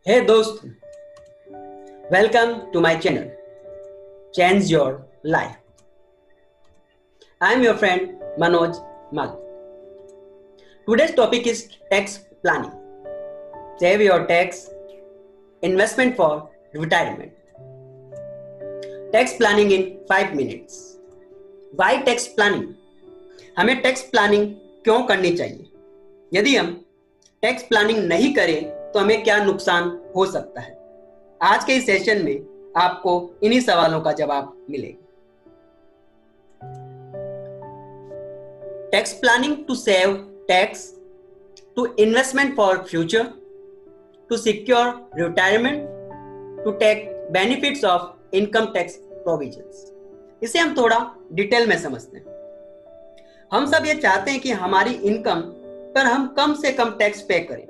Hey दोस्त, welcome to my channel, Change Your Life. I am your friend Manoj Mal. Today's topic is tax planning. Save your tax, investment for retirement. Tax planning in 5 minutes. Why tax planning? हमें tax planning क्यों करनी चाहिए? यदि हम tax planning नहीं करें तो हमें क्या नुकसान हो सकता है? आज के इस सेशन में आपको इन्हीं सवालों का जवाब मिलेगा। Tax planning to save tax, to investment for future, to secure retirement, to take benefits of income tax provisions. इसे हम थोड़ा डिटेल में समझते हैं। हम सब ये चाहते हैं कि हमारी इनकम पर हम कम से कम टैक्स पे करें।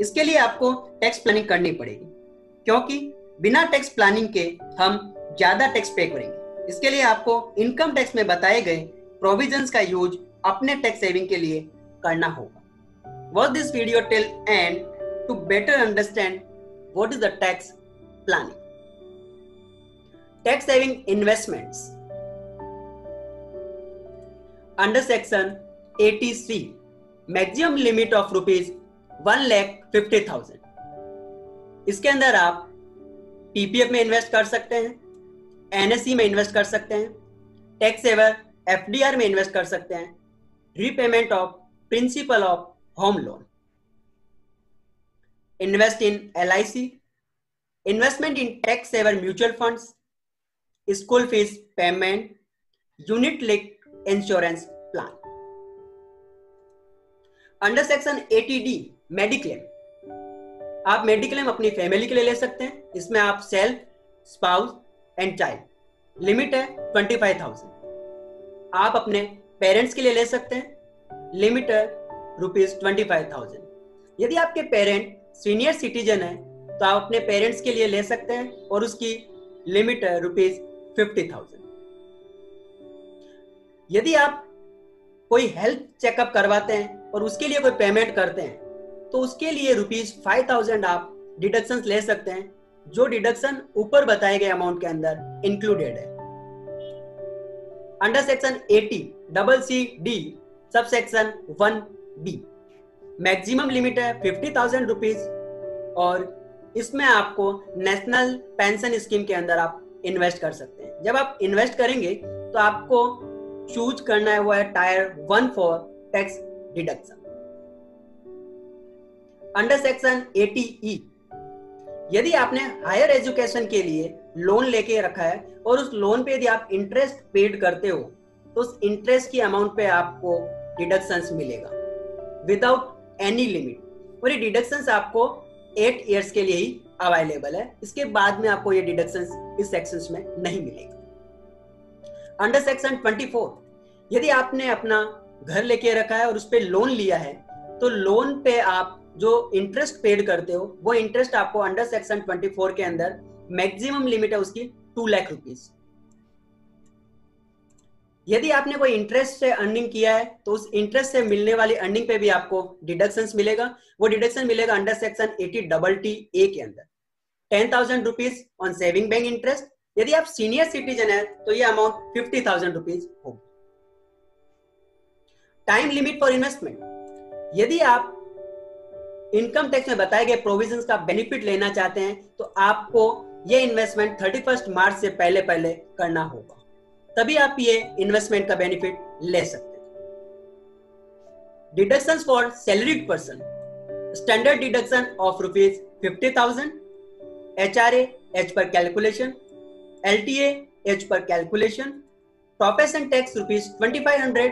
इसके लिए आपको टैक्स प्लानिंग करनी पड़ेगी, क्योंकि बिना टैक्स प्लानिंग के हम ज्यादा टैक्स पे करेंगे। इसके लिए आपको इनकम टैक्स में बताए गए प्रोविजंस का यूज अपने टैक्स सेविंग के लिए करना होगा। Watch this video till end to better understand what is the tax planning. Tax saving investments under section 80C, maximum limit of rupees 1,50,000। इसके अंदर आप पीपीएफ में इन्वेस्ट कर सकते हैं, एनएससी में इन्वेस्ट कर सकते हैं, टैक्स सेवर एफडीआर में इन्वेस्ट कर सकते हैं, repayment of principal of home loan, invest in LIC, investment in tax saver mutual funds, school fees payment, unit linked insurance plan. Under section 80D mediclaim, आप mediclaim अपनी family के लिए ले सकते हैं। इसमें आप self, spouse and child, limit है 25,000। आप अपने पेरेंट्स के लिए ले सकते हैं, लिमिट है ₹25,000। यदि आपके पेरेंट सीनियर सिटीजन है तो आप अपने पेरेंट्स के लिए ले सकते हैं और उसकी लिमिट है ₹50,000। यदि आप कोई हेल्थ चेकअप करवाते हैं और उसके लिए कोई पेमेंट करते हैं तो उसके लिए ₹5,000 आप डिडक्शन ले सकते हैं, जो डिडक्शन ऊपर बताए गए अमाउंट के अंदर इंक्लूडेड है। Under section 80CCD sub section 1B, maximum limit है ₹50,000 और इसमें आपको नेशनल पेंशन स्कीम के अंदर आप इन्वेस्ट कर सकते हैं। जब आप इन्वेस्ट करेंगे तो आपको चूज करना है वो है tyre 1 for tax deduction. Under section 80E, यदि आपने हायर एजुकेशन के लिए लोन लेके रखा है और उस लोन पे यदि आप इंटरेस्ट पेड करते हो तो उस इंटरेस्ट की अमाउंट पे आपको डिडक्शंस मिलेगा विदाउट एनी लिमिट, और ये डिडक्शंस आपको 8 इयर्स के लिए ही अवेलेबल है। इसके बाद में आपको ये डिडक्शंस इस सेक्शंस में नहीं मिलेगा। अंडर सेक्शन 24, यदि आपने अपना घर लेके रखा है और उस पे लोन लिया है तो लोन पे आप जो इंटरेस्ट पेड करते हो वो इंटरेस्ट आपको अंडर सेक्शन 24 के अंदर मैक्सिमम लिमिट है उसकी 2 लाख रुपीस। यदि आपने कोई इंटरेस्ट से अर्निंग किया है तो उस इंटरेस्ट से मिलने वाली अर्निंग पे भी आपको डिडक्शंस मिलेगा। वो डिडक्शन मिलेगा अंडर सेक्शन 80TTA के अंदर, ₹10,000 ऑन सेविंग बैंक इंटरेस्ट। यदि आप सीनियर सिटीजन है तो ये अमाउंट ₹50,000 होगी। टाइम लिमिट फॉर इन्वेस्टमेंट, यदि आप इनकम टैक्स में बताए गए प्रोविजंस का बेनिफिट लेना चाहते हैं तो आपको ये इन्वेस्टमेंट 31 मार्च से पहले करना होगा, तभी आप ये इन्वेस्टमेंट का बेनिफिट ले सकते हैं। Deductions for salaried person, standard deduction of ₹50,000, HRA as per calculation, LTA as per calculation, profession tax ₹2,500,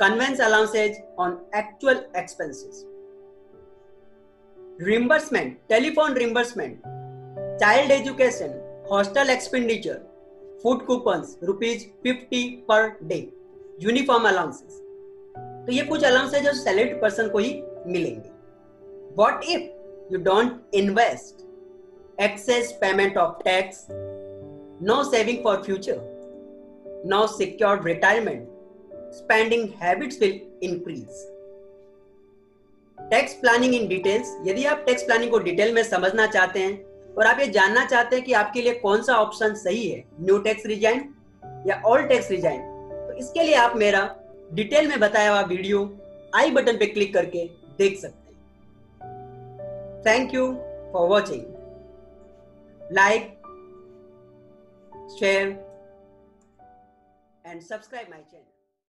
conveyance allowances on actual expenses, reimbursement, telephone reimbursement, child education, hostel expenditure, food coupons ₹50 per day, uniform allowances। तो ये कुछ allowances जो salaried person को ही मिलेंगे। What if you don't invest? Excess payment of tax, no saving for future, no secured retirement, spending habits will increase। Tax planning in details, यदि आप tax planning को detail में समझना चाहते हैं और आप ये जानना चाहते हैं कि आपके लिए कौन सा ऑप्शन सही है, न्यू टैक्स रिजाइन या ओल्ड टैक्स रिजाइन, तो इसके लिए आप मेरा डिटेल में बताया हुआ वीडियो आई बटन पे क्लिक करके देख सकते हैं। Thank you for watching. Like, share and subscribe my channel.